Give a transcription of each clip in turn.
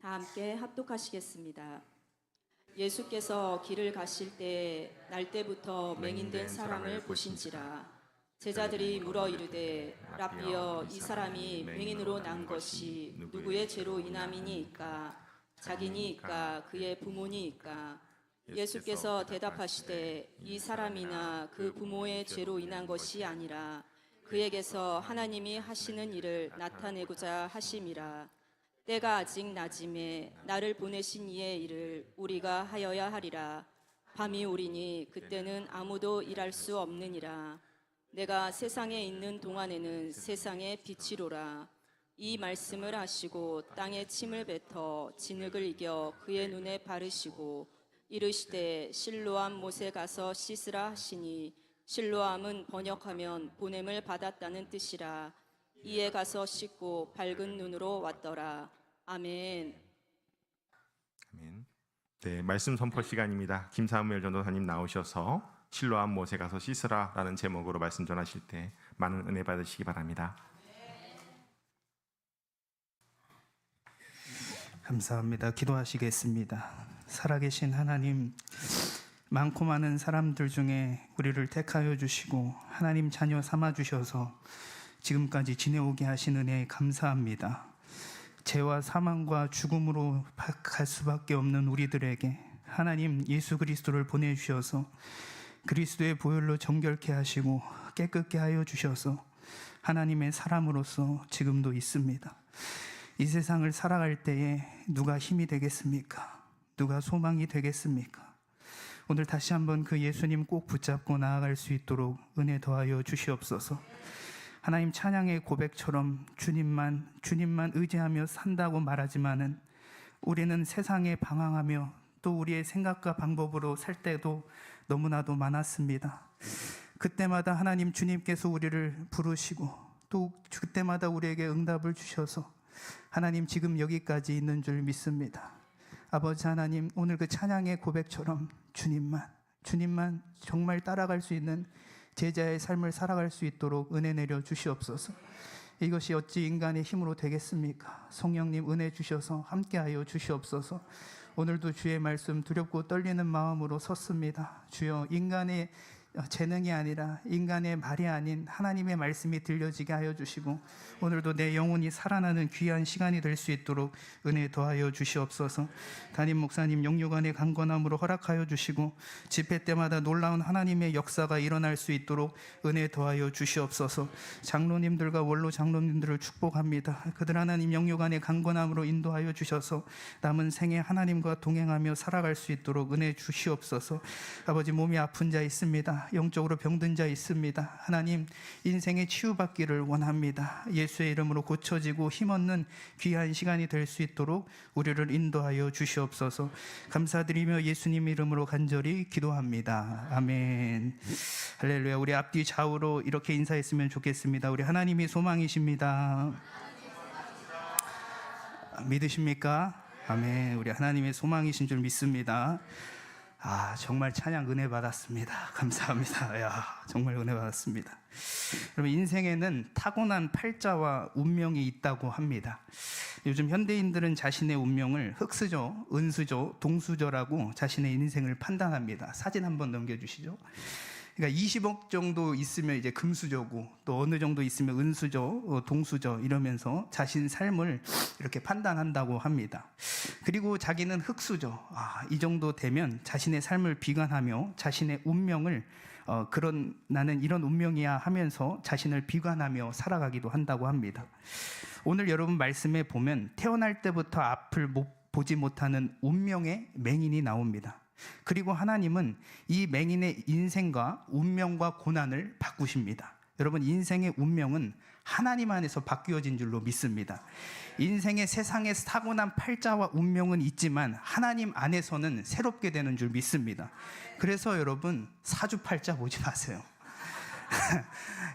다 함께 합독하시겠습니다. 예수께서 길을 가실 때 날때부터 맹인된 사람을 보신지라. 제자들이 물어 이르되 라삐여, 이 사람이 맹인으로 난 것이 누구의 죄로 인함이니이까? 자기니이까 그의 부모니이까? 예수께서 대답하시되 이 사람이나 그 부모의 죄로 인한 것이 아니라 그에게서 하나님이 하시는 일을 나타내고자 하심이라. 때가 아직 낮음에 나를 보내신 이의 일을 우리가 하여야 하리라. 밤이 오리니 그때는 아무도 일할 수 없느니라. 내가 세상에 있는 동안에는 세상의 빛이로라. 이 말씀을 하시고 땅에 침을 뱉어 진흙을 이겨 그의 눈에 바르시고 이르시되 실로암 못에 가서 씻으라 하시니, 실로암은 번역하면 보냄을 받았다는 뜻이라. 이에 가서 씻고 밝은 눈으로 왔더라. 아멘. 아멘. 네, 말씀 선포 시간입니다. 김사무엘 전도사님 나오셔서 실로암 못에 가서 씻으라라는 제목으로 말씀 전하실 때 많은 은혜 받으시기 바랍니다. 감사합니다. 기도하시겠습니다. 살아계신 하나님, 많고 많은 사람들 중에 우리를 택하여 주시고 하나님 자녀 삼아 주셔서 지금까지 지내오게 하신 은혜에 감사합니다. 죄와 사망과 죽음으로 갈 수밖에 없는 우리들에게 하나님 예수 그리스도를 보내주셔서 그리스도의 보혈로 정결케 하시고 깨끗게 하여 주셔서 하나님의 사람으로서 지금도 있습니다. 이 세상을 살아갈 때에 누가 힘이 되겠습니까? 누가 소망이 되겠습니까? 오늘 다시 한번 그 예수님 꼭 붙잡고 나아갈 수 있도록 은혜 더하여 주시옵소서. 하나님 찬양의 고백처럼 주님만 의지하며 산다고 말하지만은 우리는 세상에 방황하며 또 우리의 생각과 방법으로 살 때도 너무나도 많았습니다. 그때마다 하나님 주님께서 우리를 부르시고 또 그때마다 우리에게 응답을 주셔서 하나님 지금 여기까지 있는 줄 믿습니다. 아버지 하나님, 오늘 그 찬양의 고백처럼 주님만 정말 따라갈 수 있는 제자의 삶을 살아갈 수 있도록 은혜 내려 주시옵소서. 이것이 어찌 인간의 힘으로 되겠습니까? 성령님 은혜 주셔서 함께하여 주시옵소서. 오늘도 주의 말씀 두렵고 떨리는 마음으로 섰습니다. 주여, 인간의 재능이 아니라 인간의 말이 아닌 하나님의 말씀이 들려지게 하여 주시고 오늘도 내 영혼이 살아나는 귀한 시간이 될 수 있도록 은혜 더하여 주시옵소서. 담임 목사님 영육간의 강건함으로 허락하여 주시고 집회 때마다 놀라운 하나님의 역사가 일어날 수 있도록 은혜 더하여 주시옵소서. 장로님들과 원로 장로님들을 축복합니다. 그들 하나님 영육간의 강건함으로 인도하여 주셔서 남은 생에 하나님과 동행하며 살아갈 수 있도록 은혜 주시옵소서. 아버지, 몸이 아픈 자 있습니다. 영적으로 병든 자 있습니다. 하나님, 인생의 치유받기를 원합니다. 예수의 이름으로 고쳐지고 힘없는 귀한 시간이 될 수 있도록 우리를 인도하여 주시옵소서. 감사드리며 예수님 이름으로 간절히 기도합니다. 아멘. 할렐루야. 우리 앞뒤 좌우로 이렇게 인사했으면 좋겠습니다. 우리 하나님이 소망이십니다. 믿으십니까? 아멘. 우리 하나님의 소망이신 줄 믿습니다. 정말 찬양 은혜 받았습니다. 감사합니다. 정말 은혜 받았습니다. 여러분, 인생에는 타고난 팔자와 운명이 있다고 합니다. 요즘 현대인들은 자신의 운명을 흙수저, 은수저, 동수저라고 자신의 인생을 판단합니다. 사진 한번 넘겨주시죠. 그러니까 20억 정도 있으면 이제 금수저고 또 어느 정도 있으면 은수저, 동수저 이러면서 자신 삶을 이렇게 판단한다고 합니다. 그리고 자기는 흙수저, 이 정도 되면 자신의 삶을 비관하며 자신의 운명을 나는 이런 운명이야 하면서 자신을 비관하며 살아가기도 한다고 합니다. 오늘 여러분 말씀에 보면 태어날 때부터 앞을 보지 못하는 운명의 맹인이 나옵니다. 그리고 하나님은 이 맹인의 인생과 운명과 고난을 바꾸십니다. 여러분, 인생의 운명은 하나님 안에서 바뀌어진 줄로 믿습니다. 인생의 세상에 타고난 팔자와 운명은 있지만 하나님 안에서는 새롭게 되는 줄 믿습니다. 그래서 여러분, 사주팔자 보지 마세요.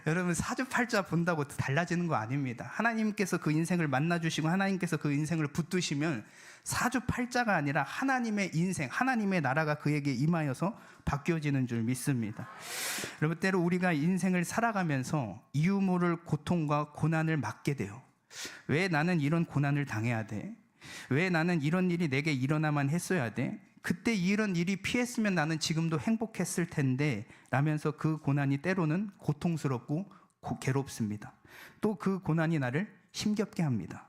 여러분, 사주팔자 본다고 달라지는 거 아닙니다. 하나님께서 그 인생을 만나주시고 하나님께서 그 인생을 붙드시면 사주팔자가 아니라 하나님의 인생, 하나님의 나라가 그에게 임하여서 바뀌어지는 줄 믿습니다. 여러분, 때로 우리가 인생을 살아가면서 이유 모를 고통과 고난을 맞게 돼요. 왜 나는 이런 고난을 당해야 돼? 왜 나는 이런 일이 내게 일어나만 했어야 돼? 그때 이런 일이 피했으면 나는 지금도 행복했을 텐데 라면서 그 고난이 때로는 고통스럽고 괴롭습니다. 또 그 고난이 나를 힘겹게 합니다.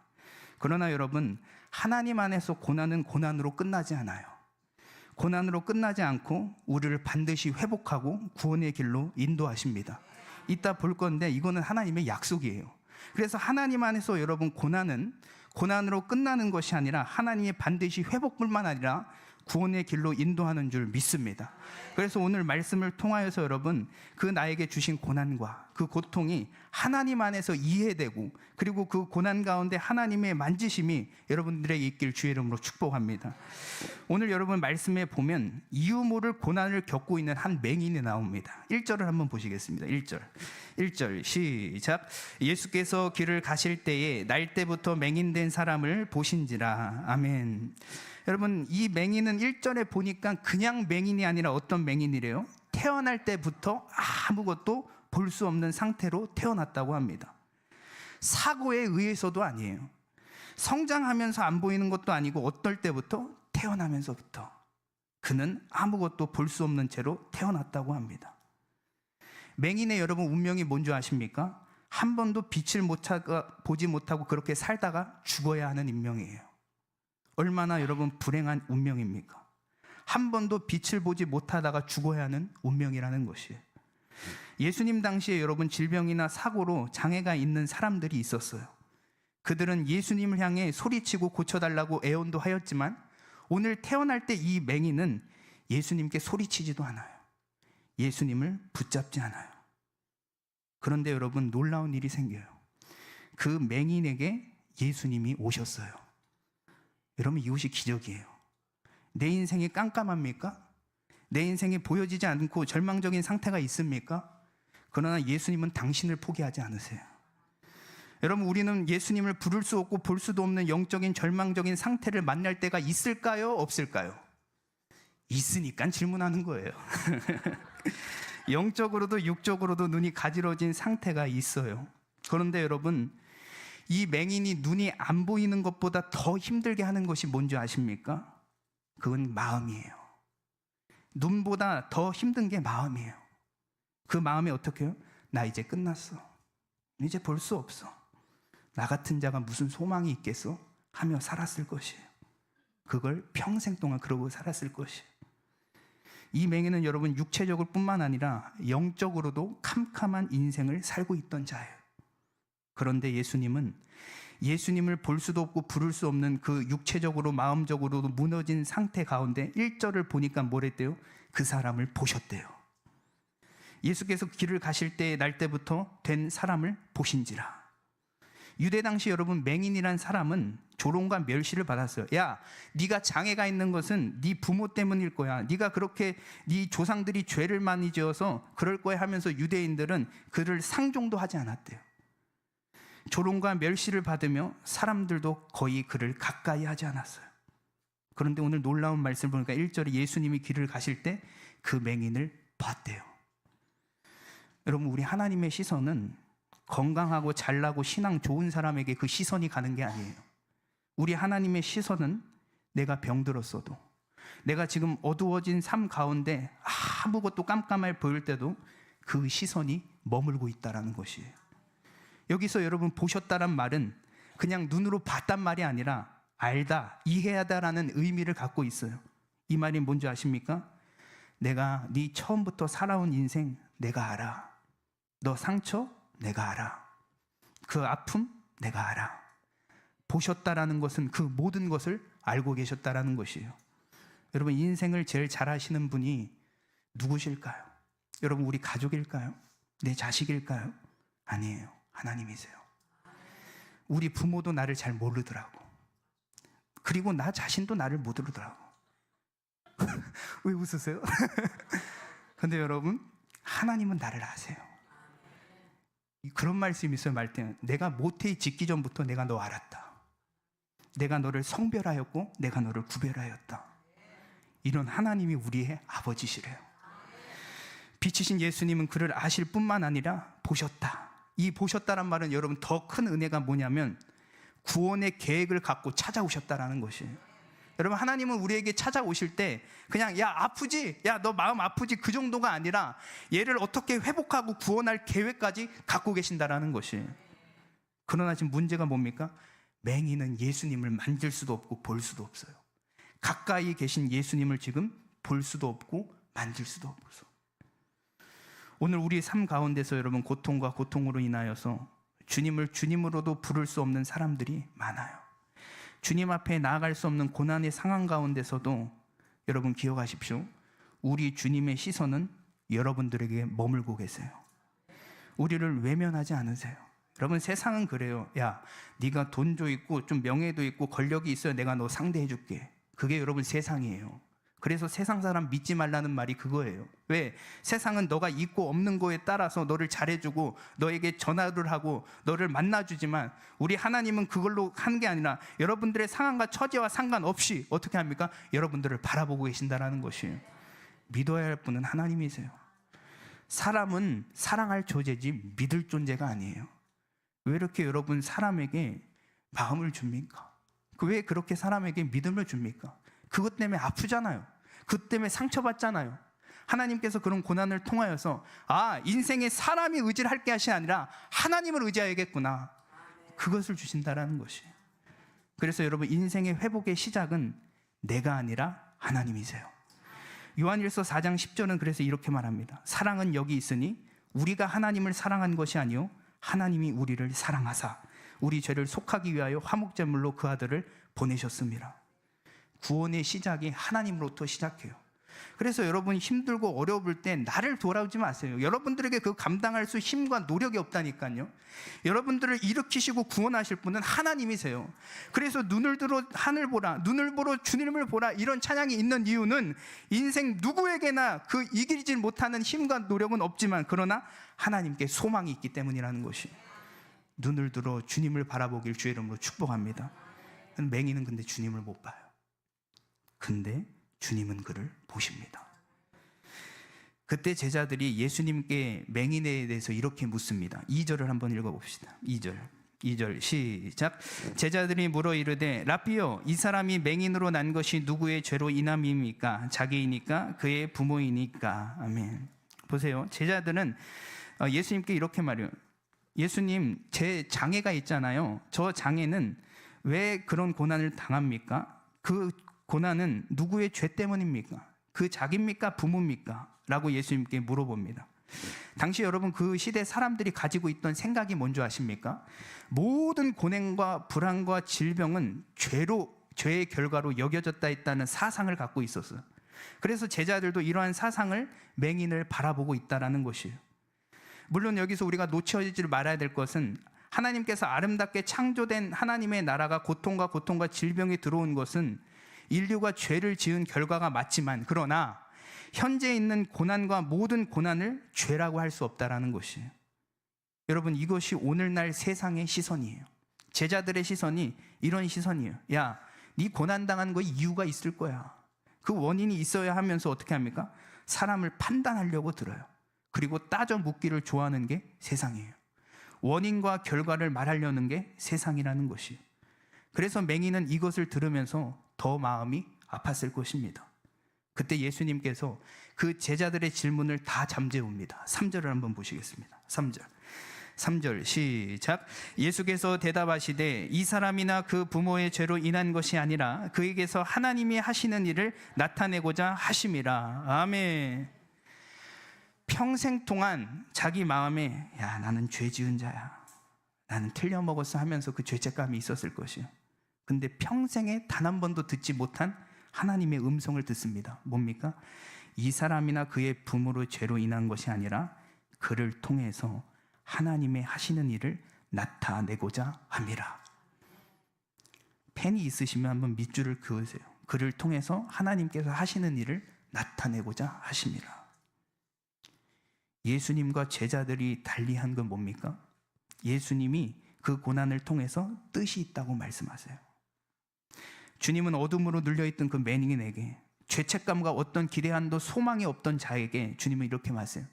그러나 여러분, 하나님 안에서 고난은 고난으로 끝나지 않아요. 고난으로 끝나지 않고 우리를 반드시 회복하고 구원의 길로 인도하십니다. 이따 볼 건데 이거는 하나님의 약속이에요. 그래서 하나님 안에서 여러분, 고난은 고난으로 끝나는 것이 아니라 하나님이 반드시 회복뿐만 아니라 구원의 길로 인도하는 줄 믿습니다. 그래서 오늘 말씀을 통하여서 여러분, 그 나에게 주신 고난과 그 고통이 하나님 안에서 이해되고, 그리고 그 고난 가운데 하나님의 만지심이 여러분들에게 있길 주의 이름으로 축복합니다. 오늘 여러분 말씀에 보면 이유 모를 고난을 겪고 있는 한 맹인이 나옵니다. 1절을 한번 보시겠습니다. 1절 시작. 예수께서 길을 가실 때에 날 때부터 맹인된 사람을 보신지라. 아멘. 여러분, 이 맹인은 1절에 보니까 그냥 맹인이 아니라 어떤 맹인이래요? 태어날 때부터 아무것도 볼 수 없는 상태로 태어났다고 합니다. 사고에 의해서도 아니에요. 성장하면서 안 보이는 것도 아니고 어떨 때부터? 태어나면서부터 그는 아무것도 볼 수 없는 채로 태어났다고 합니다. 맹인의 여러분 운명이 뭔지 아십니까? 한 번도 빛을 보지 못하고 그렇게 살다가 죽어야 하는 운명이에요. 얼마나 여러분 불행한 운명입니까? 한 번도 빛을 보지 못하다가 죽어야 하는 운명이라는 것이에요. 예수님 당시에 여러분 질병이나 사고로 장애가 있는 사람들이 있었어요. 그들은 예수님을 향해 소리치고 고쳐달라고 애원도 하였지만 오늘 태어날 때 이 맹인은 예수님께 소리치지도 않아요. 예수님을 붙잡지 않아요. 그런데 여러분 놀라운 일이 생겨요. 그 맹인에게 예수님이 오셨어요. 여러분 이것이 기적이에요. 내 인생이 깜깜합니까? 내 인생이 보여지지 않고 절망적인 상태가 있습니까? 그러나 예수님은 당신을 포기하지 않으세요. 여러분 우리는 예수님을 부를 수 없고 볼 수도 없는 영적인 절망적인 상태를 만날 때가 있을까요? 없을까요? 있으니까 질문하는 거예요. 영적으로도 육적으로도 눈이 가지러진 상태가 있어요. 그런데 여러분 이 맹인이 눈이 안 보이는 것보다 더 힘들게 하는 것이 뭔지 아십니까? 그건 마음이에요. 눈보다 더 힘든 게 마음이에요. 그 마음이 어떻게 해요? 나 이제 끝났어. 이제 볼 수 없어. 나 같은 자가 무슨 소망이 있겠어? 하며 살았을 것이에요. 그걸 평생 동안 그러고 살았을 것이에요. 이 맹인은 여러분 육체적으로 뿐만 아니라 영적으로도 캄캄한 인생을 살고 있던 자예요. 그런데 예수님은 예수님을 볼 수도 없고 부를 수 없는 그 육체적으로 마음적으로도 무너진 상태 가운데 1절을 보니까 뭐랬대요? 그 사람을 보셨대요. 예수께서 길을 가실 때 날 때부터 된 사람을 보신지라. 유대 당시 여러분 맹인이란 사람은 조롱과 멸시를 받았어요. 야, 네가 장애가 있는 것은 네 부모 때문일 거야. 네가 그렇게 네 조상들이 죄를 많이 지어서 그럴 거야 하면서 유대인들은 그를 상종도 하지 않았대요. 조롱과 멸시를 받으며 사람들도 거의 그를 가까이 하지 않았어요. 그런데 오늘 놀라운 말씀을 보니까 1절에 예수님이 길을 가실 때 그 맹인을 봤대요. 여러분 우리 하나님의 시선은 건강하고 잘나고 신앙 좋은 사람에게 그 시선이 가는 게 아니에요. 우리 하나님의 시선은 내가 병들었어도, 내가 지금 어두워진 삶 가운데 아무것도 깜깜해 보일 때도 그 시선이 머물고 있다는 것이에요. 여기서 여러분 보셨다란 말은 그냥 눈으로 봤단 말이 아니라 알다, 이해하다라는 의미를 갖고 있어요. 이 말이 뭔지 아십니까? 내가 네 처음부터 살아온 인생 내가 알아. 너 상처 내가 알아. 그 아픔 내가 알아. 보셨다라는 것은 그 모든 것을 알고 계셨다라는 것이에요. 여러분 인생을 제일 잘 아시는 분이 누구실까요? 여러분 우리 가족일까요? 내 자식일까요? 아니에요. 하나님이세요. 우리 부모도 나를 잘 모르더라고. 그리고 나 자신도 나를 못 모르더라고. 왜 웃으세요? 근데 여러분 하나님은 나를 아세요. 그런 말씀이 있어요. 말때 내가 모태에 짓기 전부터 내가 너 알았다. 내가 너를 성별하였고 내가 너를 구별하였다. 이런 하나님이 우리의 아버지시래요. 빛이신 예수님은 그를 아실 뿐만 아니라 보셨다. 이 보셨다란 말은 여러분 더 큰 은혜가 뭐냐면 구원의 계획을 갖고 찾아오셨다라는 것이에요. 여러분, 하나님은 우리에게 찾아오실 때 그냥 야 아프지? 야 너 마음 아프지? 그 정도가 아니라 얘를 어떻게 회복하고 구원할 계획까지 갖고 계신다라는 것이에요. 그러나 지금 문제가 뭡니까? 맹인은 예수님을 만질 수도 없고 볼 수도 없어요. 가까이 계신 예수님을 지금 볼 수도 없고 만질 수도 없어요. 오늘 우리 삶 가운데서 여러분, 고통과 고통으로 인하여서 주님을 주님으로도 부를 수 없는 사람들이 많아요. 주님 앞에 나아갈 수 없는 고난의 상황 가운데서도 여러분 기억하십시오. 우리 주님의 시선은 여러분들에게 머물고 계세요. 우리를 외면하지 않으세요. 여러분, 세상은 그래요. 야, 네가 돈도 있고 좀 명예도 있고 권력이 있어야 내가 너 상대해 줄게. 그게 여러분 세상이에요. 그래서 세상 사람 믿지 말라는 말이 그거예요. 왜? 세상은 너가 있고 없는 거에 따라서 너를 잘해주고 너에게 전화를 하고 너를 만나주지만 우리 하나님은 그걸로 하는 게 아니라 여러분들의 상황과 처지와 상관없이 어떻게 합니까? 여러분들을 바라보고 계신다는 것이에요. 믿어야 할 분은 하나님이세요. 사람은 사랑할 존재지 믿을 존재가 아니에요. 왜 이렇게 여러분 사람에게 마음을 줍니까? 왜 그렇게 사람에게 믿음을 줍니까? 그것 때문에 아프잖아요. 그것 때문에 상처받잖아요. 하나님께서 그런 고난을 통하여서 인생에 사람이 의지를 할 게 아니라 하나님을 의지해야겠구나, 그것을 주신다라는 것이에요. 그래서 여러분, 인생의 회복의 시작은 내가 아니라 하나님이세요. 요한일서 4장 10절은 그래서 이렇게 말합니다. 사랑은 여기 있으니 우리가 하나님을 사랑한 것이 아니요 하나님이 우리를 사랑하사 우리 죄를 속하기 위하여 화목제물로 그 아들을 보내셨습니다. 구원의 시작이 하나님으로부터 시작해요. 그래서 여러분, 힘들고 어려울 때 나를 돌아오지 마세요. 여러분들에게 그 감당할 수 힘과 노력이 없다니까요. 여러분들을 일으키시고 구원하실 분은 하나님이세요. 그래서 눈을 들어 하늘 보라, 눈을 보러 주님을 보라, 이런 찬양이 있는 이유는 인생 누구에게나 그 이기지 못하는 힘과 노력은 없지만 그러나 하나님께 소망이 있기 때문이라는 것이. 눈을 들어 주님을 바라보길 주의 이름으로 축복합니다. 맹인은 근데 주님을 못 봐요. 근데 주님은 그를 보십니다. 그때 제자들이 예수님께 맹인에 대해서 이렇게 묻습니다. 2절을 한번 읽어봅시다. 2절 시작. 제자들이 물어 이르되 라삐여, 이 사람이 맹인으로 난 것이 누구의 죄로 인함입니까? 자기이니까 그의 부모이니까. 아멘. 보세요, 제자들은 예수님께 이렇게 말해요. 예수님, 제 장애가 있잖아요. 저 장애는 왜 그런 고난을 당합니까? 그 고난은 누구의 죄 때문입니까? 그 자기입니까? 부모입니까? 라고 예수님께 물어봅니다. 당시 여러분, 그 시대 사람들이 가지고 있던 생각이 뭔지 아십니까? 모든 고난과 불안과 질병은 죄의 결과로 여겨졌다 했다는 사상을 갖고 있었어요. 그래서 제자들도 이러한 사상을, 맹인을 바라보고 있다는 것이에요. 물론 여기서 우리가 놓쳐지지 말아야 될 것은 하나님께서 아름답게 창조된 하나님의 나라가 고통과 질병이 들어온 것은 인류가 죄를 지은 결과가 맞지만, 그러나 현재 있는 고난과 모든 고난을 죄라고 할 수 없다라는 것이에요. 여러분, 이것이 오늘날 세상의 시선이에요. 제자들의 시선이 이런 시선이에요. 야, 네 고난당한 거 이유가 있을 거야. 그 원인이 있어야 하면서 어떻게 합니까? 사람을 판단하려고 들어요. 그리고 따져 묻기를 좋아하는 게 세상이에요. 원인과 결과를 말하려는 게 세상이라는 것이에요. 그래서 맹인은 이것을 들으면서 더 마음이 아팠을 것입니다. 그때 예수님께서 그 제자들의 질문을 다 잠재웁니다. 3절을 한번 보시겠습니다. 3절 시작. 예수께서 대답하시되 이 사람이나 그 부모의 죄로 인한 것이 아니라 그에게서 하나님이 하시는 일을 나타내고자 하심이라. 아멘. 평생 동안 자기 마음에 야, 나는 죄 지은 자야, 나는 틀려먹었어 하면서 그 죄책감이 있었을 것이에요. 근데 평생에 단 한 번도 듣지 못한 하나님의 음성을 듣습니다. 뭡니까? 이 사람이나 그의 부모의 죄로 인한 것이 아니라 그를 통해서 하나님의 하시는 일을 나타내고자 함이라. 펜이 있으시면 한번 밑줄을 그으세요. 그를 통해서 하나님께서 하시는 일을 나타내고자 하십니다. 예수님과 제자들이 달리한 건 뭡니까? 예수님이 그 고난을 통해서 뜻이 있다고 말씀하세요. 주님은 어둠으로 눌려있던 그 맹인에게, 죄책감과 어떤 기대한도 소망이 없던 자에게 주님은 이렇게 말씀해요.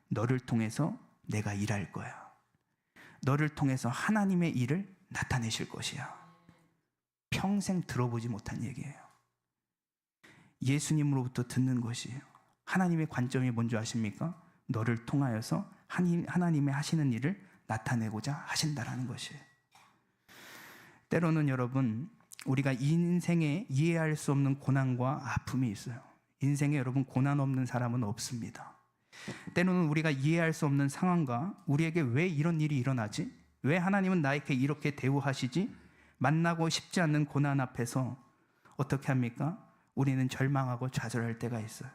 너를 통해서 내가 일할 거야. 너를 통해서 하나님의 일을 나타내실 것이야. 평생 들어보지 못한 얘기예요. 예수님으로부터 듣는 것이에요. 하나님의 관점이 뭔지 아십니까? 너를 통하여서 하나님의 하시는 일을 나타내고자 하신다라는 것이에요. 때로는 여러분, 우리가 인생에 이해할 수 없는 고난과 아픔이 있어요. 인생에 여러분 고난 없는 사람은 없습니다. 때로는 우리가 이해할 수 없는 상황과 우리에게 왜 이런 일이 일어나지? 왜 하나님은 나에게 이렇게 대우하시지? 만나고 싶지 않는 고난 앞에서 어떻게 합니까? 우리는 절망하고 좌절할 때가 있어요.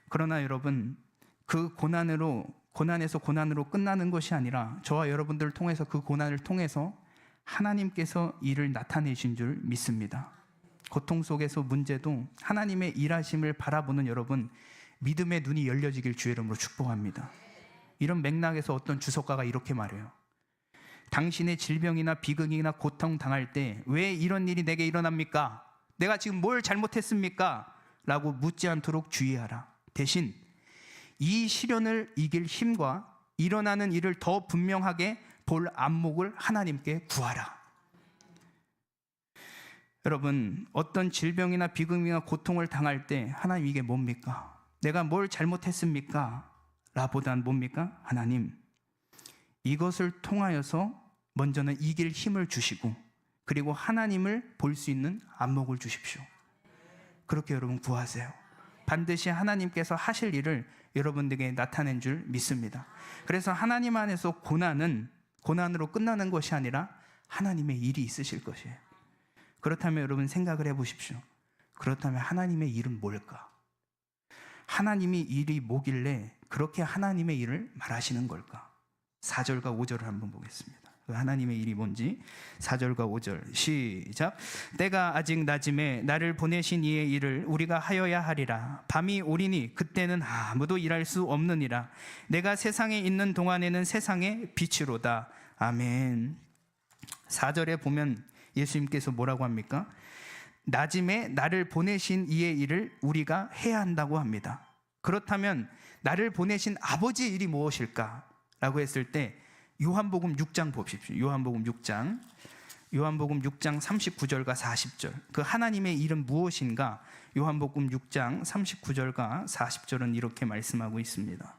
그러나 여러분, 그 고난에서 고난으로 끝나는 것이 아니라 저와 여러분들을 통해서 그 고난을 통해서 하나님께서 일을 나타내신 줄 믿습니다. 고통 속에서 문제도 하나님의 일하심을 바라보는 여러분, 믿음의 눈이 열려지길 주의 이름으로 축복합니다. 이런 맥락에서 어떤 주석가가 이렇게 말해요. 당신의 질병이나 비극이나 고통 당할 때 왜 이런 일이 내게 일어납니까? 내가 지금 뭘 잘못했습니까? 라고 묻지 않도록 주의하라. 대신 이 시련을 이길 힘과 일어나는 일을 더 분명하게 볼 안목을 하나님께 구하라. 여러분, 어떤 질병이나 비극이나 고통을 당할 때 하나님 이게 뭡니까? 내가 뭘 잘못했습니까? 라보단 뭡니까? 하나님, 이것을 통하여서 먼저는 이길 힘을 주시고 그리고 하나님을 볼 수 있는 안목을 주십시오. 그렇게 여러분 구하세요. 반드시 하나님께서 하실 일을 여러분들에게 나타낸 줄 믿습니다. 그래서 하나님 안에서 고난으로 끝나는 것이 아니라 하나님의 일이 있으실 것이에요. 그렇다면 여러분 생각을 해보십시오. 그렇다면 하나님의 일은 뭘까? 하나님의 일이 뭐길래 그렇게 하나님의 일을 말하시는 걸까? 4절과 5절을 한번 보겠습니다. 하나님의 일이 뭔지 4절과 5절 시작. 때가 아직 낮음에 나를 보내신 이의 일을 우리가 하여야 하리라. 밤이 오리니 그때는 아무도 일할 수 없느니라. 내가 세상에 있는 동안에는 세상의 빛이로다. 아멘. 4절에 보면 예수님께서 뭐라고 합니까? 낮음에 나를 보내신 이의 일을 우리가 해야 한다고 합니다. 그렇다면 나를 보내신 아버지의 일이 무엇일까? 라고 했을 때 요한복음 6장 보십시오. 요한복음 6장 39절과 40절. 그 하나님의 일은 무엇인가? 요한복음 6장 39절과 40절은 이렇게 말씀하고 있습니다.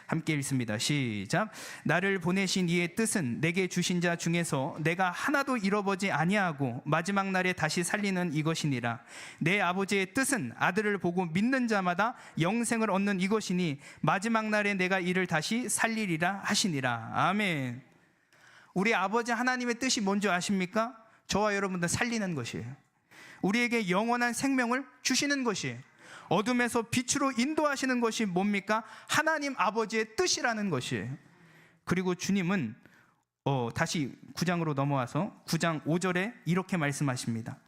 함께 읽습니다. 시작. 나를 보내신 이의 뜻은 내게 주신 자 중에서 내가 하나도 잃어보지 아니하고 마지막 날에 다시 살리는 이것이니라. 내 아버지의 뜻은 아들을 보고 믿는 자마다 영생을 얻는 이것이니 마지막 날에 내가 이를 다시 살리리라 하시니라. 아멘. 우리 아버지 하나님의 뜻이 뭔지 아십니까? 저와 여러분들 살리는 것이에요. 우리에게 영원한 생명을 주시는 것이에요. 어둠에서 빛으로 인도하시는 것이 뭡니까? 하나님 아버지의 뜻이라는 것이에요. 그리고 주님은 다시 9장으로 넘어와서 9장 5절에 이렇게 말씀하십니다.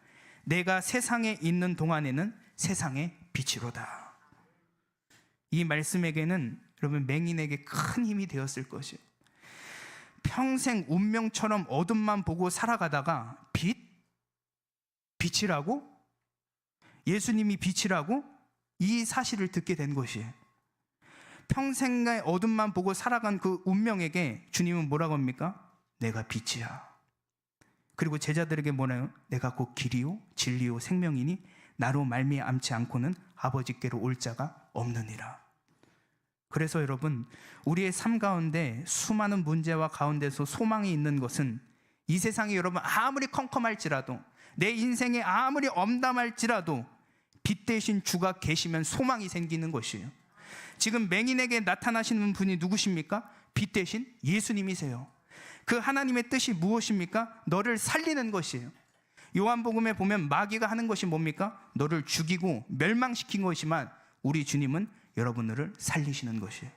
내가 세상에 있는 동안에는 세상의 빛이로다. 이 말씀에게는 여러분 맹인에게 큰 힘이 되었을 것이에요. 평생 운명처럼 어둠만 보고 살아가다가 빛이라고? 예수님이 빛이라고? 이 사실을 듣게 된 것이에요. 평생의 어둠만 보고 살아간 그 운명에게 주님은 뭐라고 합니까? 내가 빛이야. 그리고 제자들에게 뭐라요? 내가 곧 길이요 진리요 생명이니 나로 말미암지 않고는 아버지께로 올 자가 없느니라. 그래서 여러분, 우리의 삶 가운데 수많은 문제와 가운데서 소망이 있는 것은 이 세상이 여러분 아무리 컴컴할지라도 내 인생에 아무리 엄담할지라도 빛 대신 주가 계시면 소망이 생기는 것이에요. 지금 맹인에게 나타나시는 분이 누구십니까? 빛 대신 예수님이세요. 그 하나님의 뜻이 무엇입니까? 너를 살리는 것이에요. 요한복음에 보면 마귀가 하는 것이 뭡니까? 너를 죽이고 멸망시킨 것이지만 우리 주님은 여러분들을 살리시는 것이에요.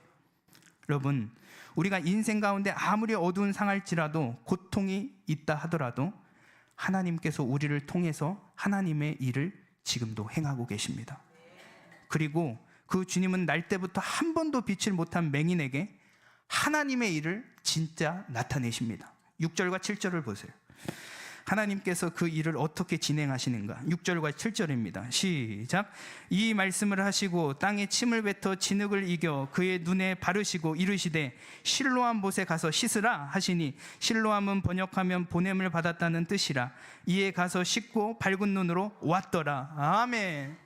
여러분, 우리가 인생 가운데 아무리 어두운 상할지라도 고통이 있다 하더라도 하나님께서 우리를 통해서 하나님의 일을 지금도 행하고 계십니다. 그리고 그 주님은 날 때부터 한 번도 빛을 못한 맹인에게 하나님의 일을 진짜 나타내십니다. 6절과 7절을 보세요. 하나님께서 그 일을 어떻게 진행하시는가? 6절과 7절입니다. 시작. 이 말씀을 하시고 땅에 침을 뱉어 진흙을 이겨 그의 눈에 바르시고 이르시되 실로암 못에 가서 씻으라 하시니, 실로암은 번역하면 보냄을 받았다는 뜻이라. 이에 가서 씻고 밝은 눈으로 왔더라. 아멘.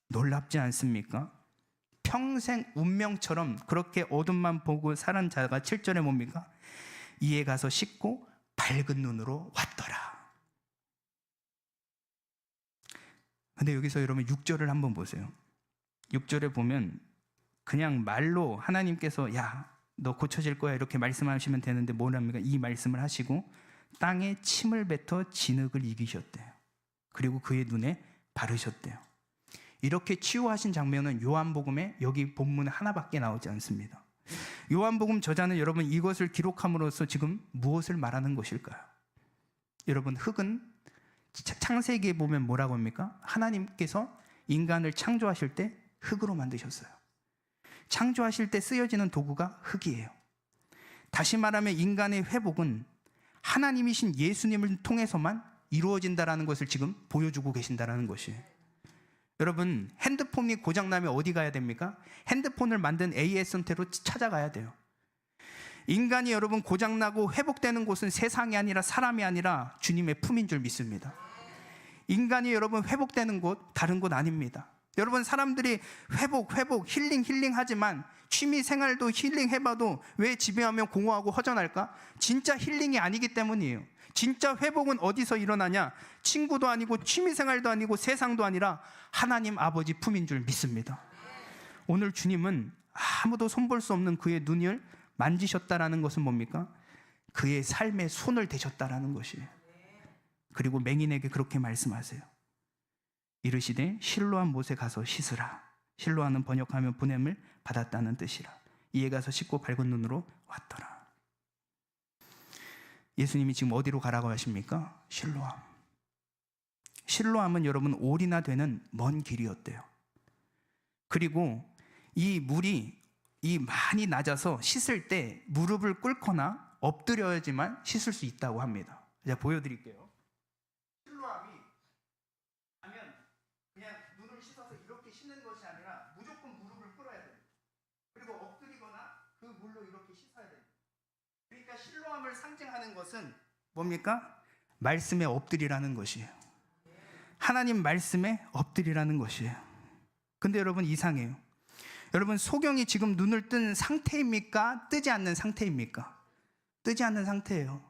놀랍지 않습니까? 평생 운명처럼 그렇게 어둠만 보고 살은 자가 7절에 뭡니까? 이에 가서 씻고 밝은 눈으로 왔더라. 근데 여기서 여러분 6절을 한번 보세요. 6절에 보면 그냥 말로 하나님께서 야, 너 고쳐질 거야 이렇게 말씀하시면 되는데 뭐랍니까? 이 말씀을 하시고 땅에 침을 뱉어 진흙을 이기셨대요. 그리고 그의 눈에 바르셨대요. 이렇게 치유하신 장면은 요한복음에 여기 본문 하나밖에 나오지 않습니다. 요한복음 저자는 여러분 이것을 기록함으로써 지금 무엇을 말하는 것일까요? 여러분, 흙은 창세기에 보면 뭐라고 합니까? 하나님께서 인간을 창조하실 때 흙으로 만드셨어요. 창조하실 때 쓰여지는 도구가 흙이에요. 다시 말하면 인간의 회복은 하나님이신 예수님을 통해서만 이루어진다라는 것을 지금 보여주고 계신다라는 것이에요. 여러분, 핸드폰이 고장나면 어디 가야 됩니까? 핸드폰을 만든 AS한테로 찾아가야 돼요. 인간이 여러분 고장나고 회복되는 곳은 세상이 아니라 사람이 아니라 주님의 품인 줄 믿습니다. 인간이 여러분 회복되는 곳 다른 곳 아닙니다. 여러분, 사람들이 회복 힐링 하지만 취미 생활도 힐링 해봐도 왜 집에 하면 공허하고 허전할까? 진짜 힐링이 아니기 때문이에요. 진짜 회복은 어디서 일어나냐? 친구도 아니고 취미 생활도 아니고 세상도 아니라 하나님 아버지 품인 줄 믿습니다. 오늘 주님은 아무도 손볼 수 없는 그의 눈을 만지셨다라는 것은 뭡니까? 그의 삶에 손을 대셨다라는 것이에요. 그리고 맹인에게 그렇게 말씀하세요. 이르시되 실로암 못에 가서 씻으라. 실로암은 번역하면 보냄을 받았다는 뜻이라. 이에 가서 씻고 밝은 눈으로 왔더라. 예수님이 지금 어디로 가라고 하십니까? 실로암. 실로암은 여러분 올이나 되는 먼 길이었대요. 그리고 이 물이 많이 낮아서 씻을 때 무릎을 꿇거나 엎드려야지만 씻을 수 있다고 합니다. 제가 보여드릴게요. 실로암이 하면 그냥 눈을 씻어서 이렇게 씻는 것이 아니라 무조건 무릎을 꿇어야 돼요. 그리고 엎드리거나 그 물로 이렇게 씻어야 돼요. 그러니까 실로암을 상징하는 것은 뭡니까? 말씀에 엎드리라는 것이에요. 하나님 말씀에 엎드리라는 것이에요. 근데 여러분 이상해요. 여러분, 소경이 지금 눈을 뜬 상태입니까? 뜨지 않는 상태입니까? 뜨지 않는 상태예요.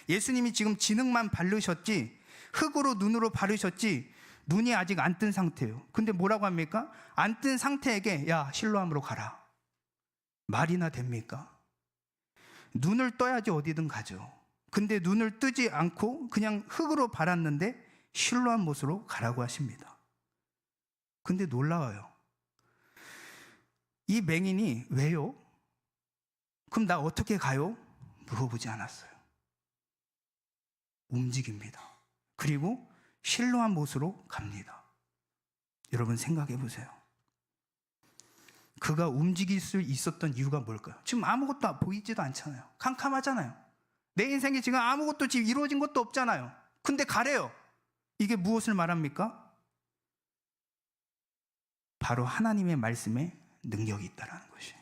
예수님이 지금 진흙만 바르셨지 흙으로 눈으로 바르셨지 눈이 아직 안 뜬 상태예요. 근데 뭐라고 합니까? 안 뜬 상태에게 야, 실로암으로 가라. 말이나 됩니까? 눈을 떠야지 어디든 가죠. 근데 눈을 뜨지 않고 그냥 흙으로 발았는데 실로암 못으로 가라고 하십니다. 근데 놀라워요. 이 맹인이 왜요? 그럼 나 어떻게 가요? 물어보지 않았어요. 움직입니다. 그리고 실로암 못으로 갑니다. 여러분 생각해 보세요. 그가 움직일 수 있었던 이유가 뭘까요? 지금 아무것도 보이지도 않잖아요. 캄캄하잖아요. 내 인생에 지금 아무것도 지금 이루어진 것도 없잖아요. 근데 가래요. 이게 무엇을 말합니까? 바로 하나님의 말씀에 능력이 있다는 것이에요.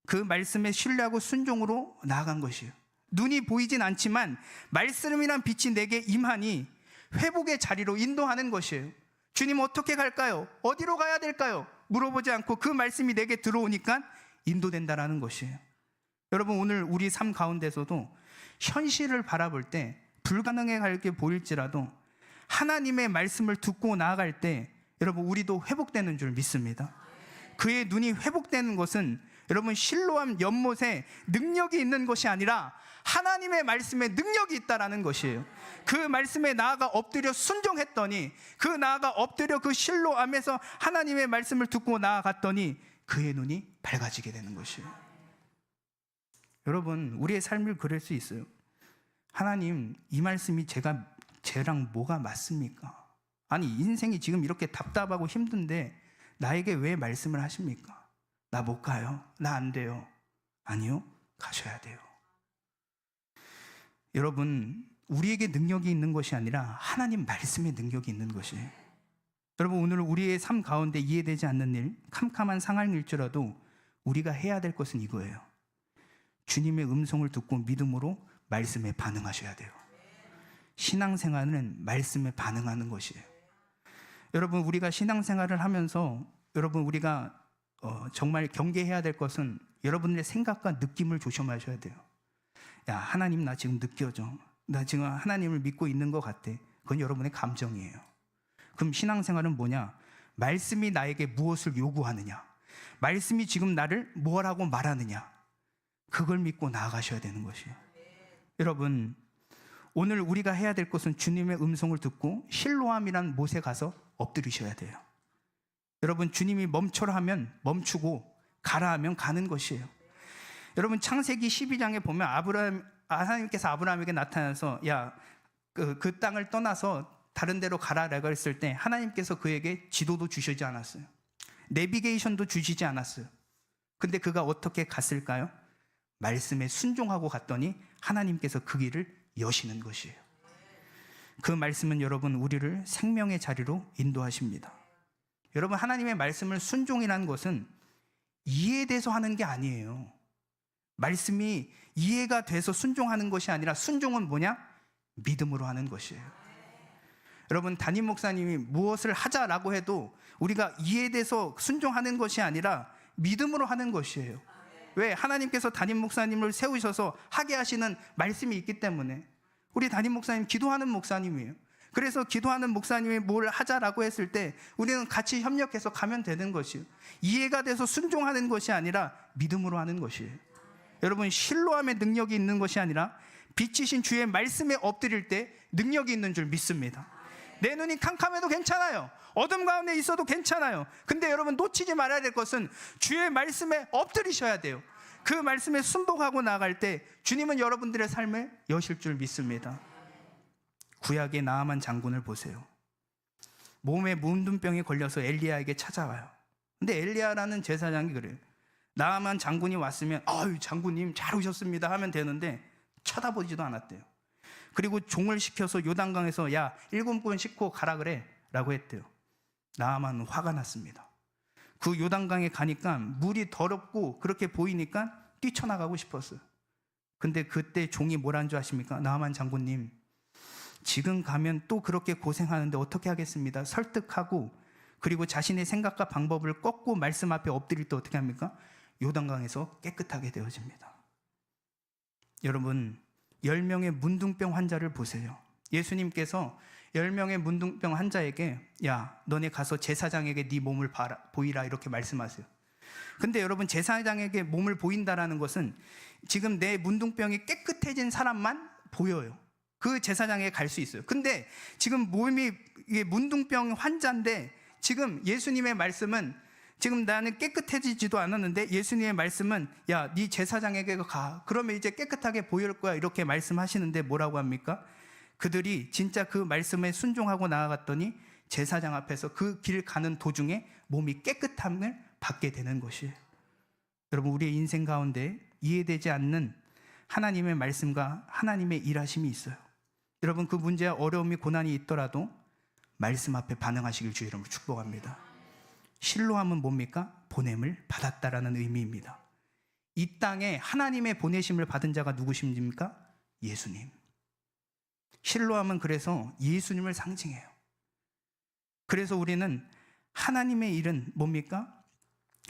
그 말씀에 신뢰하고 순종으로 나아간 것이에요. 눈이 보이진 않지만 말씀이란 빛이 내게 임하니 회복의 자리로 인도하는 것이에요. 주님 어떻게 갈까요? 어디로 가야 될까요? 물어보지 않고 그 말씀이 내게 들어오니까 인도된다라는 것이에요. 여러분, 오늘 우리 삶 가운데서도 현실을 바라볼 때 불가능해 게 보일지라도 하나님의 말씀을 듣고 나아갈 때 여러분 우리도 회복되는 줄 믿습니다. 그의 눈이 회복되는 것은 여러분 실로암 연못에 능력이 있는 것이 아니라 하나님의 말씀에 능력이 있다라는 것이에요. 그 말씀에 나아가 엎드려 순종했더니 그 나아가 엎드려 그 실로암에서 하나님의 말씀을 듣고 나아갔더니 그의 눈이 밝아지게 되는 것이에요. 여러분, 우리의 삶을 그럴 수 있어요. 하나님, 이 말씀이 쟤랑 뭐가 맞습니까? 아니, 인생이 지금 이렇게 답답하고 힘든데 나에게 왜 말씀을 하십니까? 나 못 가요. 나 안 돼요. 아니요, 가셔야 돼요. 여러분, 우리에게 능력이 있는 것이 아니라 하나님 말씀에 능력이 있는 것이에요. 여러분, 오늘 우리의 삶 가운데 이해되지 않는 일, 캄캄한 상황일지라도 우리가 해야 될 것은 이거예요. 주님의 음성을 듣고 믿음으로 말씀에 반응하셔야 돼요. 신앙생활은 말씀에 반응하는 것이에요. 여러분, 우리가 신앙생활을 하면서 여러분, 우리가 정말 경계해야 될 것은 여러분의 생각과 느낌을 조심하셔야 돼요. 야, 하나님 나 지금 느껴져. 나 지금 하나님을 믿고 있는 것 같아. 그건 여러분의 감정이에요. 그럼 신앙생활은 뭐냐? 말씀이 나에게 무엇을 요구하느냐? 말씀이 지금 나를 뭐라고 말하느냐? 그걸 믿고 나아가셔야 되는 것이에요. 여러분, 오늘 우리가 해야 될 것은 주님의 음성을 듣고 실로암이란 못에 가서 엎드리셔야 돼요. 여러분, 주님이 멈춰라 하면 멈추고 가라 하면 가는 것이에요. 여러분, 창세기 12장에 보면 하나님께서 아브라함에게 나타나서 야, 그 땅을 떠나서 다른 데로 가라라고 했을 때 하나님께서 그에게 지도도 주시지 않았어요. 내비게이션도 주시지 않았어요. 근데 그가 어떻게 갔을까요? 말씀에 순종하고 갔더니 하나님께서 그 길을 여시는 것이에요. 그 말씀은 여러분, 우리를 생명의 자리로 인도하십니다. 여러분, 하나님의 말씀을 순종이라는 것은 이해돼서 하는 게 아니에요. 말씀이 이해가 돼서 순종하는 것이 아니라 순종은 뭐냐? 믿음으로 하는 것이에요. 여러분, 담임 목사님이 무엇을 하자라고 해도 우리가 이해돼서 순종하는 것이 아니라 믿음으로 하는 것이에요. 왜? 하나님께서 담임 목사님을 세우셔서 하게 하시는 말씀이 있기 때문에. 우리 담임 목사님 기도하는 목사님이에요. 그래서 기도하는 목사님이 뭘 하자라고 했을 때 우리는 같이 협력해서 가면 되는 것이에요. 이해가 돼서 순종하는 것이 아니라 믿음으로 하는 것이에요. 여러분, 실로함의 능력이 있는 것이 아니라 빛이신 주의 말씀에 엎드릴 때 능력이 있는 줄 믿습니다. 내 눈이 캄캄해도 괜찮아요. 어둠 가운데 있어도 괜찮아요. 근데 여러분, 놓치지 말아야 될 것은 주의 말씀에 엎드리셔야 돼요. 그 말씀에 순복하고 나갈 때 주님은 여러분들의 삶에 여실 줄 믿습니다. 구약의 나아만 장군을 보세요. 몸에 문둥병에 걸려서 엘리야에게 찾아와요. 근데 엘리야라는 제사장이 그래요. 나아만 장군이 왔으면 아유, 장군님 잘 오셨습니다 하면 되는데 쳐다보지도 않았대요. 그리고 종을 시켜서 요단강에서 야, 7번 씻고 가라 그래 라고 했대요. 나아만은 화가 났습니다. 그 요단강에 가니까 물이 더럽고 그렇게 보이니까 뛰쳐나가고 싶었어요. 근데 그때 종이 뭐라는 줄 아십니까? 나아만 장군님, 지금 가면 또 그렇게 고생하는데 어떻게 하겠습니다. 설득하고 그리고 자신의 생각과 방법을 꺾고 말씀 앞에 엎드릴 때 어떻게 합니까? 요단강에서 깨끗하게 되어집니다. 여러분, 10명의 문둥병 환자를 보세요. 예수님께서 10명의 문둥병 환자에게 야, 너네 가서 제사장에게 네 몸을 보이라 이렇게 말씀하세요. 근데 여러분, 제사장에게 몸을 보인다라는 것은 지금 내 문둥병이 깨끗해진 사람만 보여요. 그 제사장에게 갈 수 있어요. 근데 지금 몸이 문둥병 환자인데 지금 예수님의 말씀은 지금 나는 깨끗해지지도 않았는데 예수님의 말씀은 야, 네 제사장에게 가. 그러면 이제 깨끗하게 보일 거야. 이렇게 말씀하시는데 뭐라고 합니까? 그들이 진짜 그 말씀에 순종하고 나아갔더니 제사장 앞에서 그 길 가는 도중에 몸이 깨끗함을 받게 되는 것이에요. 여러분, 우리의 인생 가운데 이해되지 않는 하나님의 말씀과 하나님의 일하심이 있어요. 여러분, 그 문제와 어려움이 고난이 있더라도 말씀 앞에 반응하시길 주 이름으로 축복합니다. 실로함은 뭡니까? 보냄을 받았다라는 의미입니다. 이 땅에 하나님의 보내심을 받은 자가 누구십니까? 예수님. 실로함은 그래서 예수님을 상징해요. 그래서 우리는 하나님의 일은 뭡니까?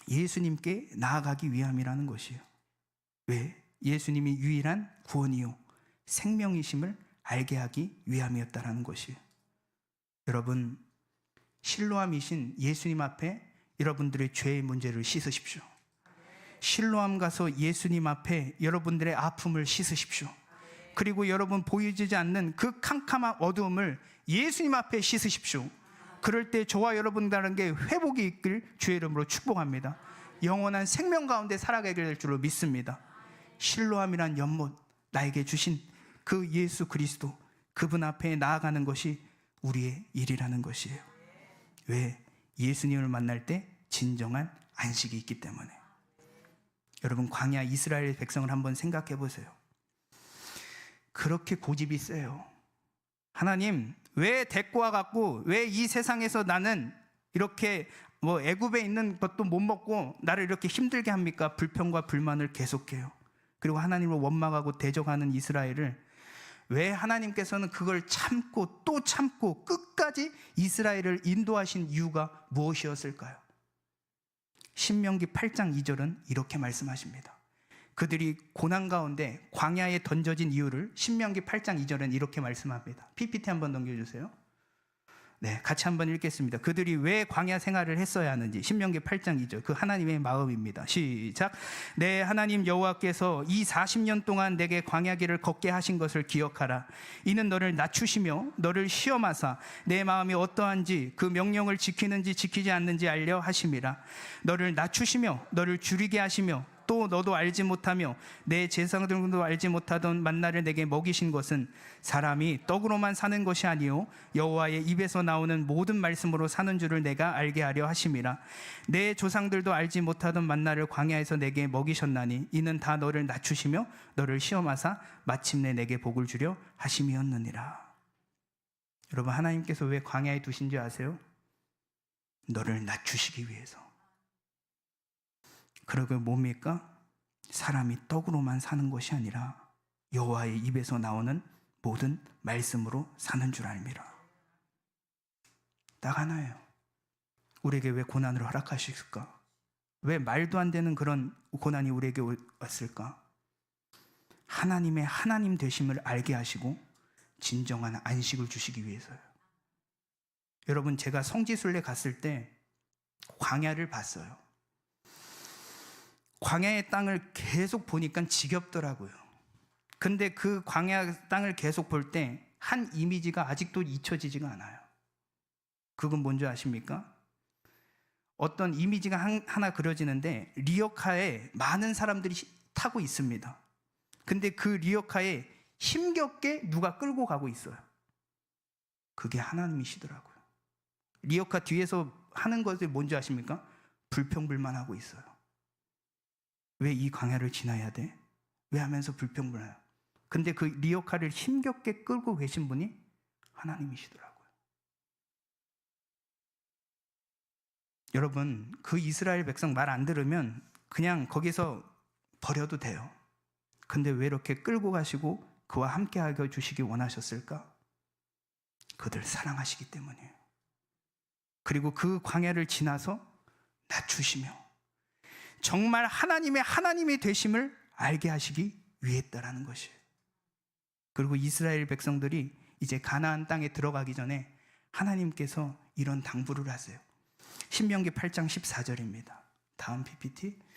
예수님께 나아가기 위함이라는 것이에요. 왜? 예수님이 유일한 구원이요 생명이심을 알게 하기 위함이었다라는 것이에요. 여러분, 실로함이신 예수님 앞에 여러분들의 죄의 문제를 씻으십시오. 실로함 가서 예수님 앞에 여러분들의 아픔을 씻으십시오. 그리고 여러분 보이지 않는 그 캄캄한 어두움을 예수님 앞에 씻으십시오. 그럴 때 저와 여러분들에게 회복이 있길 주의 이름으로 축복합니다. 영원한 생명 가운데 살아가게 될 줄로 믿습니다. 실로함이란 연못, 나에게 주신 그 예수 그리스도, 그분 앞에 나아가는 것이 우리의 일이라는 것이에요. 왜? 예수님을 만날 때 진정한 안식이 있기 때문에. 여러분, 광야 이스라엘 백성을 한번 생각해 보세요. 그렇게 고집이 세요. 하나님, 왜 데리고 와갖고 왜 이 세상에서 나는 이렇게 애굽에 있는 것도 못 먹고 나를 이렇게 힘들게 합니까? 불평과 불만을 계속해요. 그리고 하나님을 원망하고 대적하는 이스라엘을 왜 하나님께서는 그걸 참고 또 참고 끝까지 이스라엘을 인도하신 이유가 무엇이었을까요? 신명기 8장 2절은 이렇게 말씀하십니다. 그들이 고난 가운데 광야에 던져진 이유를 신명기 8장 2절은 이렇게 말씀합니다. PPT 한번 넘겨주세요. 네, 같이 한번 읽겠습니다. 그들이 왜 광야 생활을 했어야 하는지 신명기 8장 2절, 그 하나님의 마음입니다. 시작. 내 하나님 여호와께서 이 40년 동안 내게 광야길을 걷게 하신 것을 기억하라. 이는 너를 낮추시며 너를 시험하사 내 마음이 어떠한지 그 명령을 지키는지 지키지 않는지 알려 하심이라. 너를 낮추시며 너를 줄이게 하시며 또 너도 알지 못하며 내 제사장들도 알지 못하던 만나를 내게 먹이신 것은 사람이 떡으로만 사는 것이 아니요 여호와의 입에서 나오는 모든 말씀으로 사는 줄을 내가 알게 하려 하심이라. 내 조상들도 알지 못하던 만나를 광야에서 내게 먹이셨나니 이는 다 너를 낮추시며 너를 시험하사 마침내 내게 복을 주려 하심이었느니라. 여러분, 하나님께서 왜 광야에 두신지 아세요? 너를 낮추시기 위해서. 그러고 뭡니까? 사람이 떡으로만 사는 것이 아니라 여호와의 입에서 나오는 모든 말씀으로 사는 줄 알미라. 딱 하나예요. 우리에게 왜 고난을 허락하실까? 왜 말도 안 되는 그런 고난이 우리에게 왔을까? 하나님의 하나님 되심을 알게 하시고 진정한 안식을 주시기 위해서요. 여러분, 제가 성지순례 갔을 때 광야를 봤어요. 광야의 땅을 계속 보니까 지겹더라고요. 근데 그 광야 땅을 계속 볼 때 한 이미지가 아직도 잊혀지지가 않아요. 그건 뭔지 아십니까? 어떤 이미지가 하나 그려지는데 리어카에 많은 사람들이 타고 있습니다. 근데 그 리어카에 힘겹게 누가 끌고 가고 있어요. 그게 하나님이시더라고요. 리어카 뒤에서 하는 것이 뭔지 아십니까? 불평불만하고 있어요. 왜 이 광야를 지나야 돼? 왜 하면서 불평불만. 근데 그 리어카를 힘겹게 끌고 계신 분이 하나님이시더라고요. 여러분, 그 이스라엘 백성 말 안 들으면 그냥 거기서 버려도 돼요. 근데 왜 이렇게 끌고 가시고 그와 함께하게 주시기 원하셨을까? 그들 사랑하시기 때문이에요. 그리고 그 광야를 지나서 낮추시며 정말 하나님이 되심을 알게 하시기 위했다라는 것이에요. 그리고 이스라엘 백성들이 이제 가나안 땅에 들어가기 전에 하나님께서 이런 당부를 하세요. 신명기 8장 14절입니다. 다음 PPT.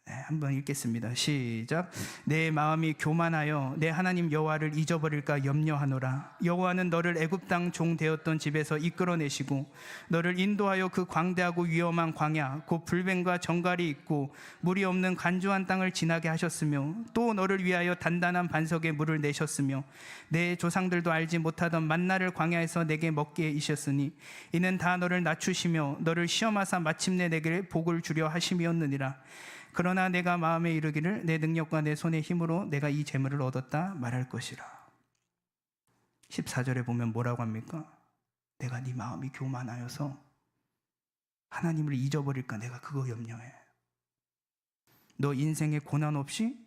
네, 한번 읽겠습니다. 시작. 내 마음이 교만하여 내 하나님 여호와를 잊어버릴까 염려하노라. 여호와는 너를 애굽 땅 종 되었던 집에서 이끌어내시고 너를 인도하여 그 광대하고 위험한 광야 곧 불뱀과 정갈이 있고 물이 없는 간주한 땅을 지나게 하셨으며 또 너를 위하여 단단한 반석에 물을 내셨으며 내 조상들도 알지 못하던 만나를 광야에서 내게 먹게 이셨으니 이는 다 너를 낮추시며 너를 시험하사 마침내 내게 복을 주려 하심이었느니라. 그러나 내가 마음에 이르기를 내 능력과 내 손의 힘으로 내가 이 재물을 얻었다 말할 것이라. 14절에 보면 뭐라고 합니까? 내가 네 마음이 교만하여서 하나님을 잊어버릴까 내가 그거 염려해. 너 인생에 고난 없이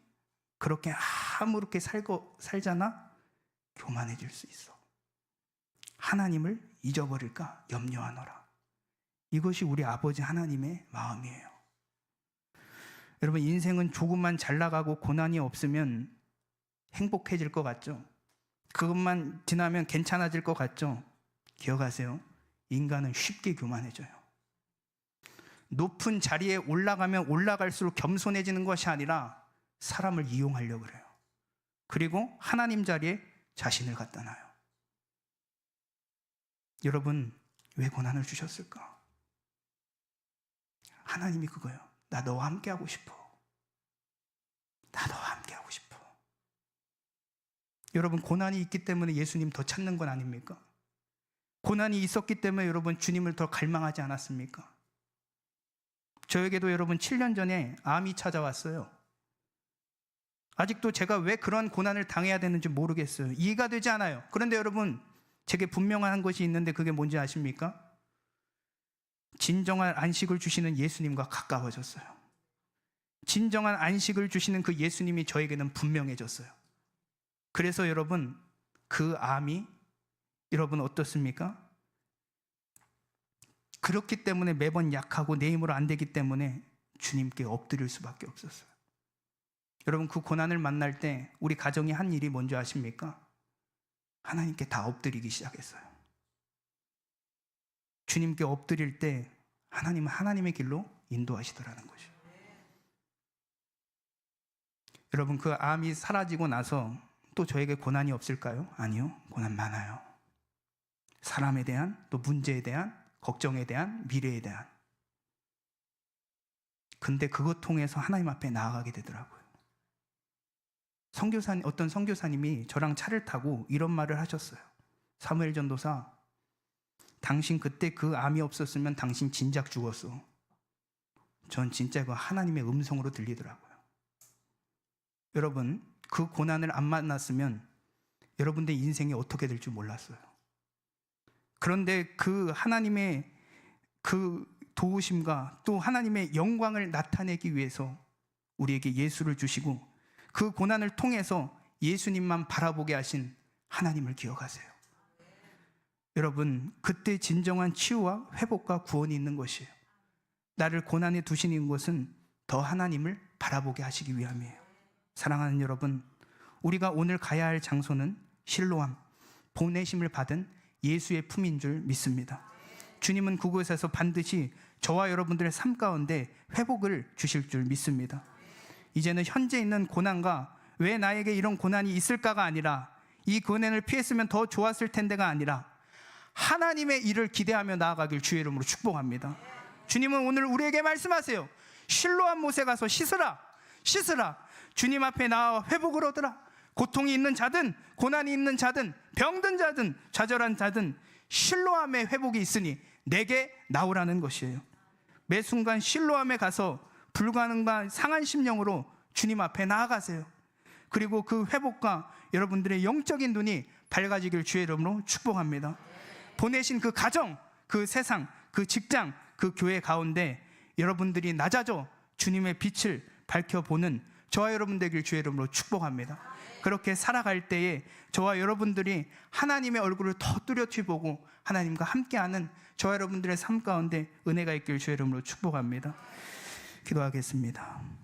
그렇게 아무렇게 살잖아? 교만해질 수 있어. 하나님을 잊어버릴까 염려하노라. 이것이 우리 아버지 하나님의 마음이에요. 여러분, 인생은 조금만 잘 나가고 고난이 없으면 행복해질 것 같죠? 그것만 지나면 괜찮아질 것 같죠? 기억하세요. 인간은 쉽게 교만해져요. 높은 자리에 올라가면 올라갈수록 겸손해지는 것이 아니라 사람을 이용하려고 그래요. 그리고 하나님 자리에 자신을 갖다 놔요. 여러분, 왜 고난을 주셨을까? 하나님이 그거예요. 나 너와 함께 하고 싶어. 나 너와 함께 하고 싶어. 여러분, 고난이 있기 때문에 예수님 더 찾는 건 아닙니까? 고난이 있었기 때문에 여러분 주님을 더 갈망하지 않았습니까? 저에게도 여러분 7년 전에 암이 찾아왔어요. 아직도 제가 왜 그런 고난을 당해야 되는지 모르겠어요. 이해가 되지 않아요. 그런데 여러분, 제게 분명한 것이 있는데 그게 뭔지 아십니까? 진정한 안식을 주시는 예수님과 가까워졌어요. 진정한 안식을 주시는 그 예수님이 저에게는 분명해졌어요. 그래서 여러분, 그 암이 여러분 어떻습니까? 그렇기 때문에 매번 약하고 내 힘으로 안 되기 때문에 주님께 엎드릴 수밖에 없었어요. 여러분, 그 고난을 만날 때 우리 가정이 한 일이 뭔지 아십니까? 하나님께 다 엎드리기 시작했어요. 주님께 엎드릴 때 하나님은 하나님의 길로 인도하시더라는 것이죠. 여러분, 그 암이 사라지고 나서 또 저에게 고난이 없을까요? 아니요, 고난 많아요. 사람에 대한, 또 문제에 대한, 걱정에 대한, 미래에 대한. 근데 그것 통해서 하나님 앞에 나아가게 되더라고요. 어떤 선교사님이 저랑 차를 타고 이런 말을 하셨어요. 사무엘 전도사, 당신 그때 그 암이 없었으면 당신 진작 죽었어. 전 진짜 그 하나님의 음성으로 들리더라고요. 여러분, 그 고난을 안 만났으면 여러분들 인생이 어떻게 될 줄 몰랐어요. 그런데 그 하나님의 그 도우심과 또 하나님의 영광을 나타내기 위해서 우리에게 예수를 주시고 그 고난을 통해서 예수님만 바라보게 하신 하나님을 기억하세요. 여러분, 그때 진정한 치유와 회복과 구원이 있는 것이에요. 나를 고난에 두시는 것은 더 하나님을 바라보게 하시기 위함이에요. 사랑하는 여러분, 우리가 오늘 가야 할 장소는 실로암, 보내심을 받은 예수의 품인 줄 믿습니다. 주님은 그곳에서 반드시 저와 여러분들의 삶 가운데 회복을 주실 줄 믿습니다. 이제는 현재 있는 고난과 왜 나에게 이런 고난이 있을까가 아니라 이 고난을 피했으면 더 좋았을 텐데가 아니라 하나님의 일을 기대하며 나아가길 주의 이름으로 축복합니다. 주님은 오늘 우리에게 말씀하세요. 실로암 못에 가서 씻으라. 주님 앞에 나와 회복을 얻으라. 고통이 있는 자든 고난이 있는 자든 병든 자든 좌절한 자든 실로암의 회복이 있으니 내게 나오라는 것이에요. 매 순간 실로암에 가서 불가능한 상한 심령으로 주님 앞에 나아가세요. 그리고 그 회복과 여러분들의 영적인 눈이 밝아지길 주의 이름으로 축복합니다. 보내신 그 가정, 그 세상, 그 직장, 그 교회 가운데 여러분들이 낮아져 주님의 빛을 밝혀보는 저와 여러분 되길 주의 이름으로 축복합니다. 그렇게 살아갈 때에 저와 여러분들이 하나님의 얼굴을 더 뚜렷이 보고 하나님과 함께하는 저와 여러분들의 삶 가운데 은혜가 있길 주의 이름으로 축복합니다. 기도하겠습니다.